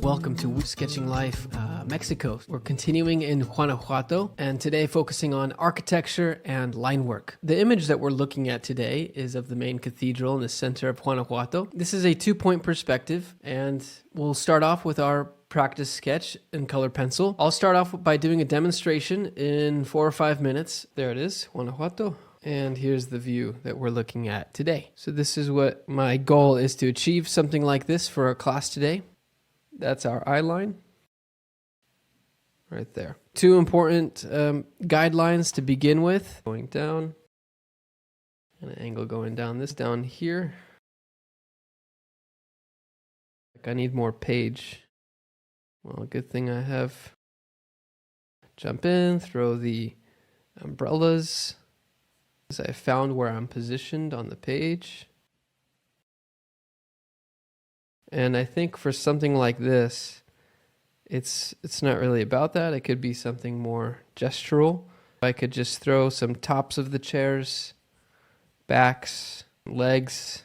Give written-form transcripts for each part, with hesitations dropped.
Welcome to Sketching Life, Mexico. We're continuing in Guanajuato, and today focusing on architecture and line work. The image that we're looking at today is of the main cathedral in the center of Guanajuato. This is a two-point perspective, and we'll start off with our practice sketch in color pencil. I'll start off by doing a demonstration in 4 or 5 minutes. There it is, Guanajuato. And here's the view that we're looking at today. So this is what my goal is, to achieve something like this for our class today. That's our eye line right there. Two important guidelines to begin with. Going down, and an angle going down. This down here. I need more page. Well, good thing I have. Jump in, throw the umbrellas. As I found where I'm positioned on the page. And I think for something like this, it's not really about that. It could be something more gestural. I could just throw some tops of the chairs, backs, legs.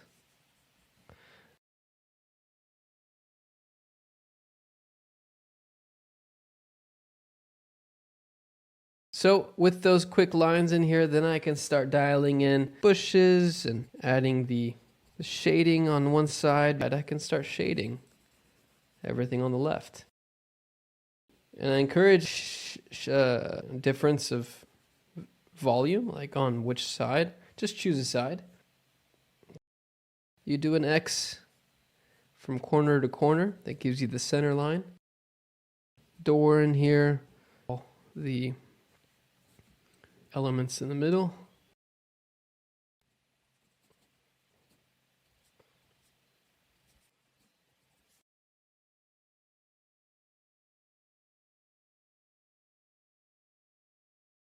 So with those quick lines in here, then I can start dialing in bushes and adding the shading on one side. I can start shading everything on the left. And I encourage difference of volume, like on which side. Just choose a side. You do an X from corner to corner. That gives you the center line. Door in here. The elements in the middle.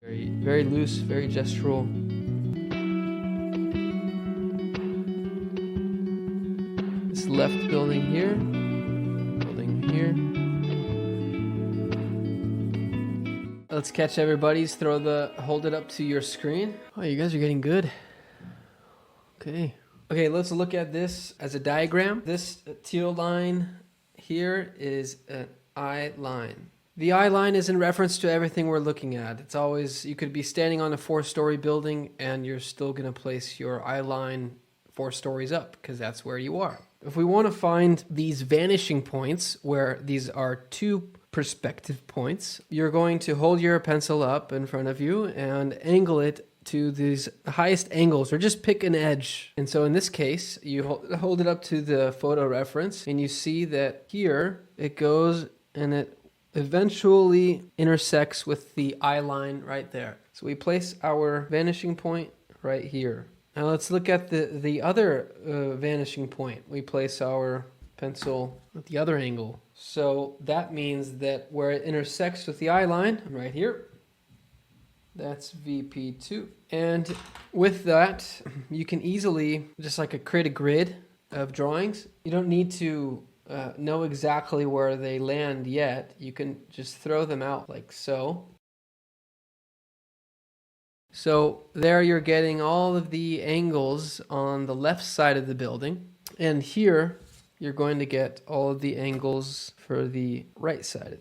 Very loose, very gestural. This left building here, Let's catch everybody's. Hold it up to your screen. Oh, you guys are getting good. Okay, let's look at this as a diagram. This teal line here is an eye line. The eye line is in reference to everything we're looking at. It's always, you could be standing on a 4-story building and you're still going to place your eye line 4 stories up because that's where you are. If we want to find these vanishing points, where these are 2 perspective points, you're going to hold your pencil up in front of you and angle it to these highest angles, or just pick an edge. And so in this case, you hold it up to the photo reference and you see that here it goes and it eventually intersects with the eye line right there. So we place our vanishing point right here. Now let's look at the other vanishing point. We place our pencil at the other angle. So that means that where it intersects with the eye line, right here, that's VP2. And with that, you can easily, just like create a grid of drawings. You don't need to know exactly where they land yet. You can just throw them out like so. So there you're getting all of the angles on the left side of the building. And here you're going to get all of the angles for the right side.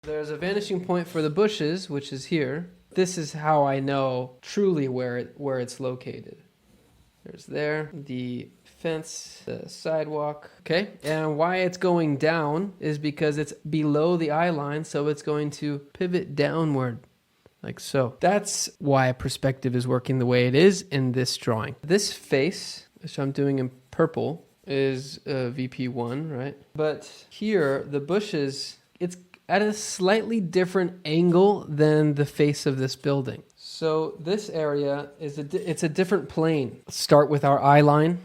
There's a vanishing point for the bushes, which is here. This is how I know truly where it's located. There's the fence, the sidewalk. Okay, and why it's going down is because it's below the eye line, so it's going to pivot downward, like so. That's why perspective is working the way it is in this drawing. This face, which I'm doing in purple, is VP1, right? But here, the bushes, it's at a slightly different angle than the face of this building. So this area is it's a different plane. Let's start with our eye line.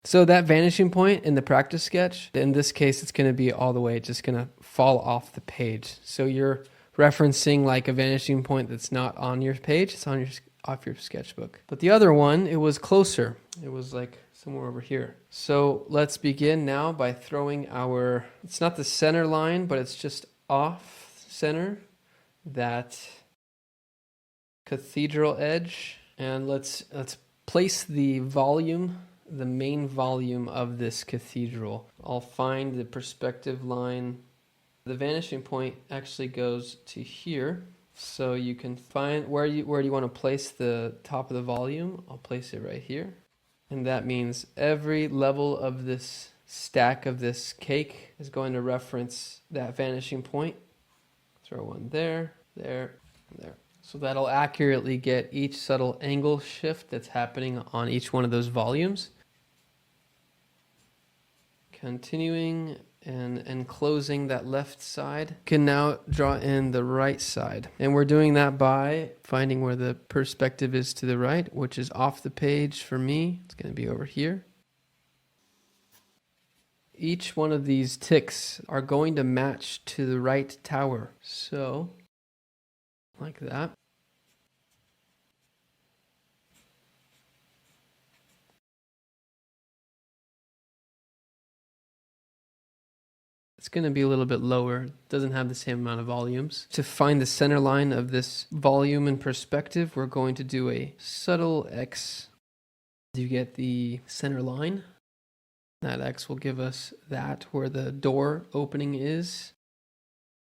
So that vanishing point in the practice sketch, in this case, it's going to be all the way, just going to fall off the page. So you're referencing like a vanishing point that's not on your page, it's on off your sketchbook. But the other one, it was closer. It was like somewhere over here. So let's begin now by throwing it's not the center line, but it's just off center, that cathedral edge, and let's place the volume, the main volume of this cathedral. I'll find the perspective line. The vanishing point actually goes to here, so you can find where do you want to place the top of the volume. I'll place it right here, and that means every level of this stack of this cake is going to reference that vanishing point. Throw one there, there, and there. So that'll accurately get each subtle angle shift that's happening on each one of those volumes. Continuing and closing that left side. You can now draw in the right side. And we're doing that by finding where the perspective is to the right, which is off the page for me. It's going to be over here. Each one of these ticks are going to match to the right tower. So, like that. It's going to be a little bit lower. It doesn't have the same amount of volumes. To find the center line of this volume and perspective, we're going to do a subtle X. You get the center line. That X will give us that where the door opening is.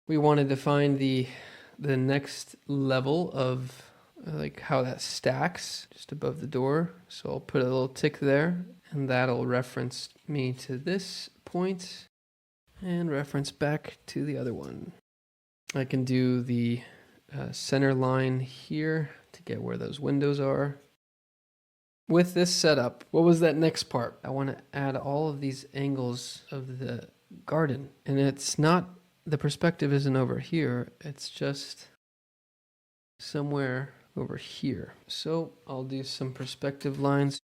We wanted to find the next level of like how that stacks just above the door. So I'll put a little tick there, and that'll reference me to this point. And reference back to the other one. I can do the center line here to get where those windows are. With this setup, what was that next part? I want to add all of these angles of the garden. And it's not, the perspective isn't over here, it's just somewhere over here. So I'll do some perspective lines.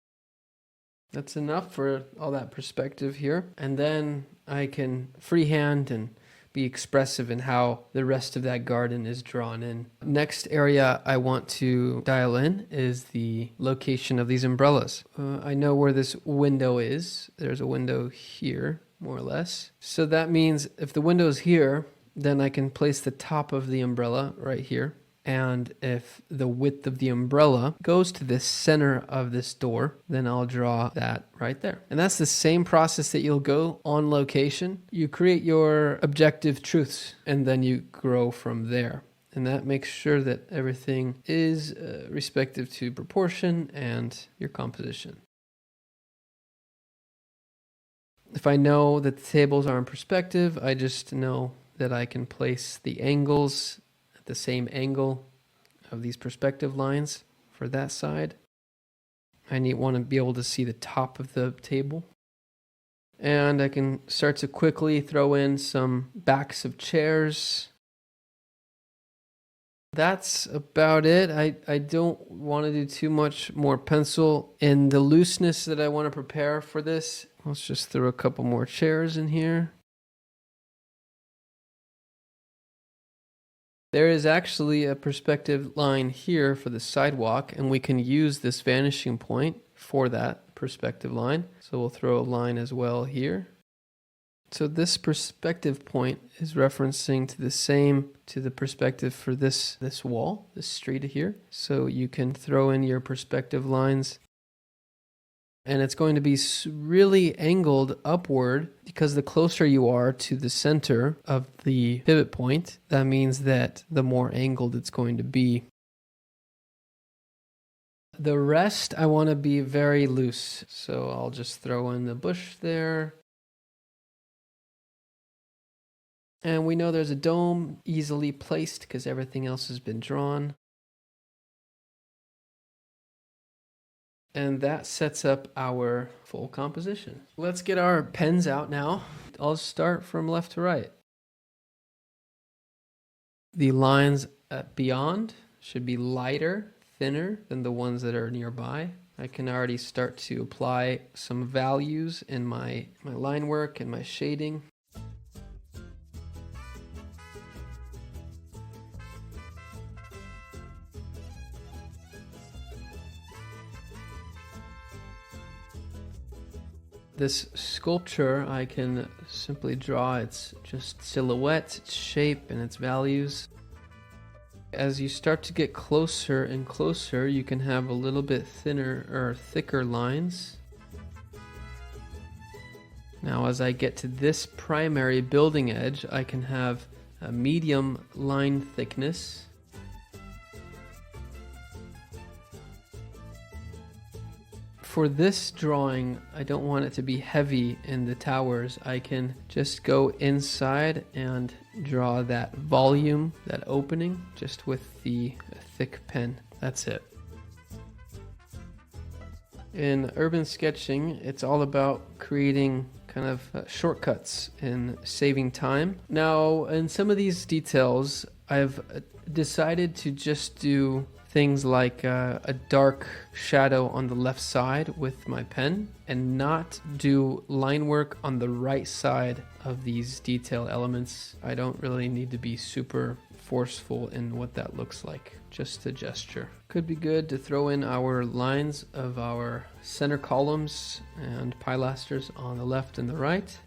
That's enough for all that perspective here. And then I can freehand and be expressive in how the rest of that garden is drawn in. Next area I want to dial in is the location of these umbrellas. I know where this window is. There's a window here, more or less. So that means if the window's here, then I can place the top of the umbrella right here. And if the width of the umbrella goes to the center of this door, then I'll draw that right there. And that's the same process that you'll go on location. You create your objective truths, and then you grow from there. And that makes sure that everything is respective to proportion and your composition. If I know that the tables are in perspective, I just know that I can place the angles the same angle of these perspective lines for that side. I want to be able to see the top of the table. And I can start to quickly throw in some backs of chairs. That's about it. I don't want to do too much more pencil. In the looseness that I want to prepare for this, let's just throw a couple more chairs in here. There is actually a perspective line here for the sidewalk, and we can use this vanishing point for that perspective line. So we'll throw a line as well here. So this perspective point is referencing to the perspective for this wall, this street here. So you can throw in your perspective lines. And it's going to be really angled upward because the closer you are to the center of the pivot point, that means that the more angled it's going to be. The rest I want to be very loose. So I'll just throw in the bush there. And we know there's a dome easily placed because everything else has been drawn. And that sets up our full composition. Let's get our pens out now. I'll start from left to right. The lines beyond should be lighter, thinner than the ones that are nearby. I can already start to apply some values in my line work and my shading. This sculpture, I can simply draw its just silhouette, its shape, and its values. as you start to get closer and closer, you can have a little bit thinner or thicker lines. Now, as I get to this primary building edge, I can have a medium line thickness. For this drawing, I don't want it to be heavy in the towers. I can just go inside and draw that volume, that opening, just with the thick pen. That's it. In urban sketching, it's all about creating kind of shortcuts and saving time. Now, in some of these details, I've decided to just do things like a dark shadow on the left side with my pen and not do line work on the right side of these detail elements. I don't really need to be super forceful in what that looks like, just a gesture. Could be good to throw in our lines of our center columns and pilasters on the left and the right.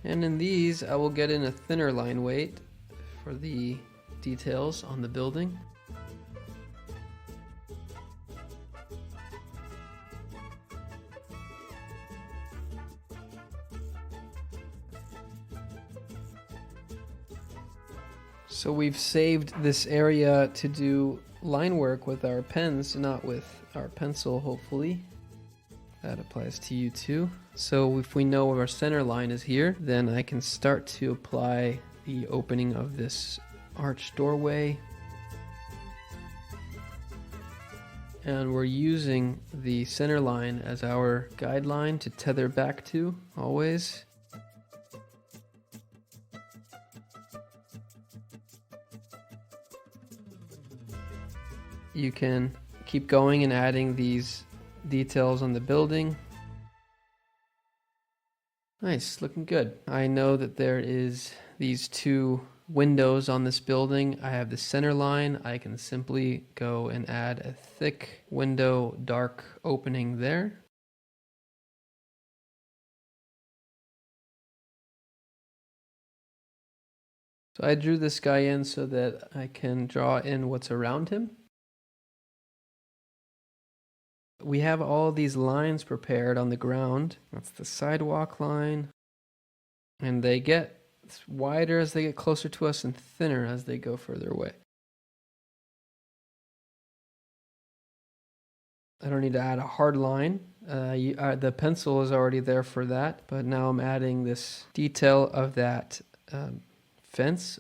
And in these, I will get in a thinner line weight for the details on the building. So we've saved this area to do line work with our pens, not with our pencil, hopefully. That applies to you too. So if we know our center line is here, then I can start to apply the opening of this arch doorway. And we're using the center line as our guideline to tether back to, always. You can keep going and adding these details on the building. Nice, looking good. I know that there is these two windows on this building. I have the center line. I can simply go and add a thick window, dark opening there. So I drew this guy in so that I can draw in what's around him. We have all these lines prepared on the ground. That's the sidewalk line. And they get wider as they get closer to us and thinner as they go further away. I don't need to add a hard line. The pencil is already there for that, but now I'm adding this detail of that fence.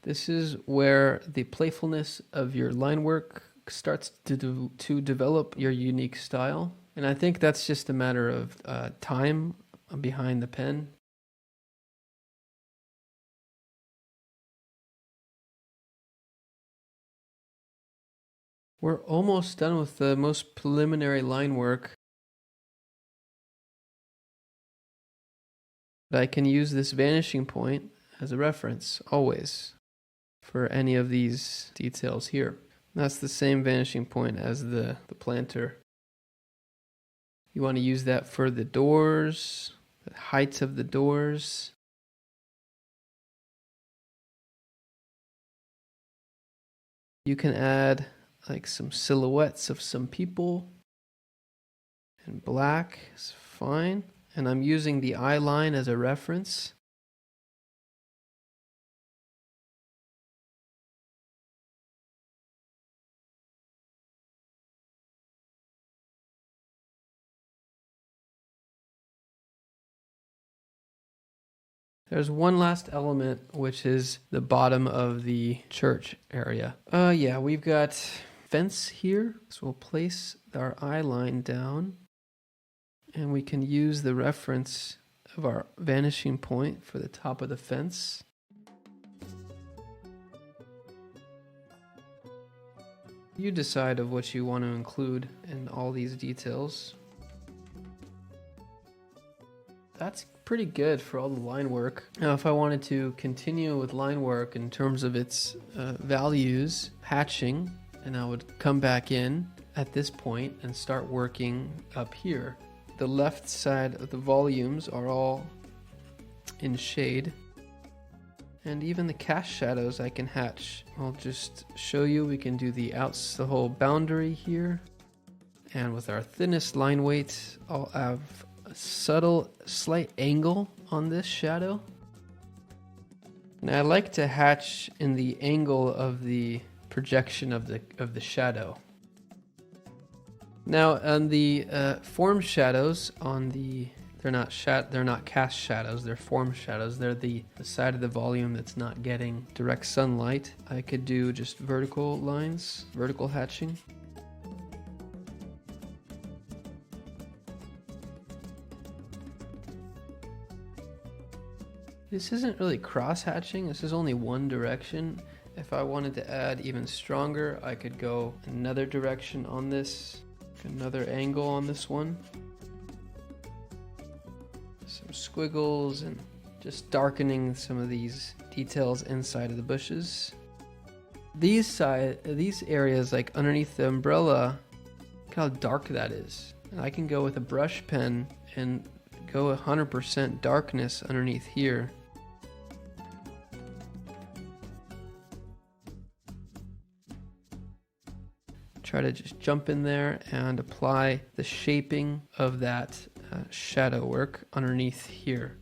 This is where the playfulness of your line work starts to develop your unique style. And I think that's just a matter of time behind the pen. We're almost done with the most preliminary line work. But I can use this vanishing point as a reference, always, for any of these details here. That's the same vanishing point as the planter. You want to use that for the doors, the heights of the doors. You can add like some silhouettes of some people, and black is fine. And I'm using the eye line as a reference. There's one last element, which is the bottom of the church area. Yeah, we've got fence here. So we'll place our eye line down, and we can use the reference of our vanishing point for the top of the fence. You decide of what you want to include in all these details. That's pretty good for all the line work. Now, if I wanted to continue with line work in terms of its values, hatching, and I would come back in at this point and start working up here. The left side of the volumes are all in shade. And even the cast shadows I can hatch. I'll just show you, we can do the whole boundary here. And with our thinnest line weight, I'll have a subtle, slight angle on this shadow. And I like to hatch in the angle of the projection of the shadow. Now on the form shadows, they're not cast shadows, they're form shadows. They're the side of the volume that's not getting direct sunlight. I could do just vertical lines, vertical hatching. This isn't really cross hatching, this is only one direction. If I wanted to add even stronger, I could go another direction on this, another angle on this one. Some squiggles and just darkening some of these details inside of the bushes. These areas, like underneath the umbrella, look how dark that is. And I can go with a brush pen and go 100% darkness underneath here. Try to just jump in there and apply the shaping of that shadow work underneath here.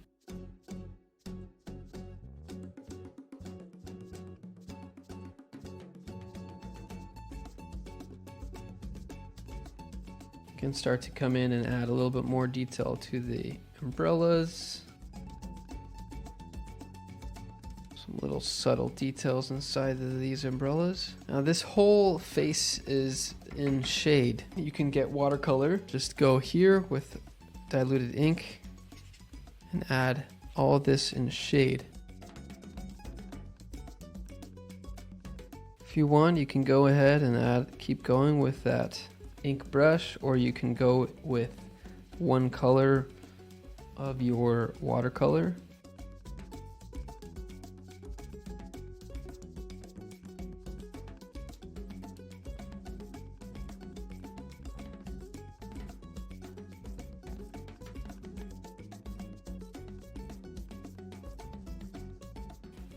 You can start to come in and add a little bit more detail to the umbrellas. Some little subtle details inside of these umbrellas. Now this whole face is in shade. You can get watercolor. Just go here with diluted ink and add all this in shade. If you want, you can go ahead and keep going with that ink brush, or you can go with one color of your watercolor.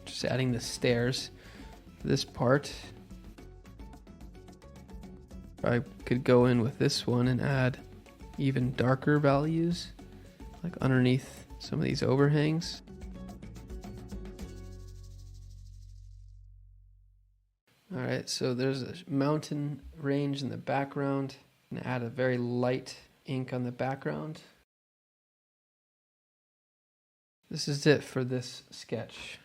Just adding the stairs for this part. I could go in with this one and add even darker values, like underneath some of these overhangs. Alright, so there's a mountain range in the background, and add a very light ink on the background. This is it for this sketch.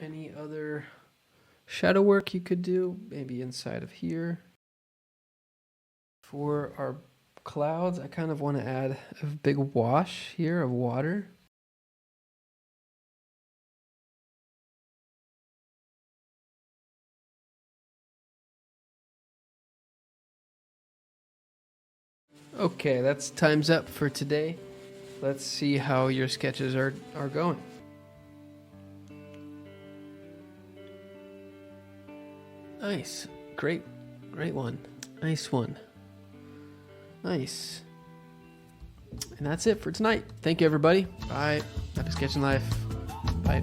Any other shadow work you could do, maybe inside of here. For our clouds, I kind of want to add a big wash here of water. Okay, that's time's up for today. Let's see how your sketches are going. Nice. Great one. Nice one. Nice. And that's it for tonight. Thank you, everybody. Bye. Happy sketching life. Bye.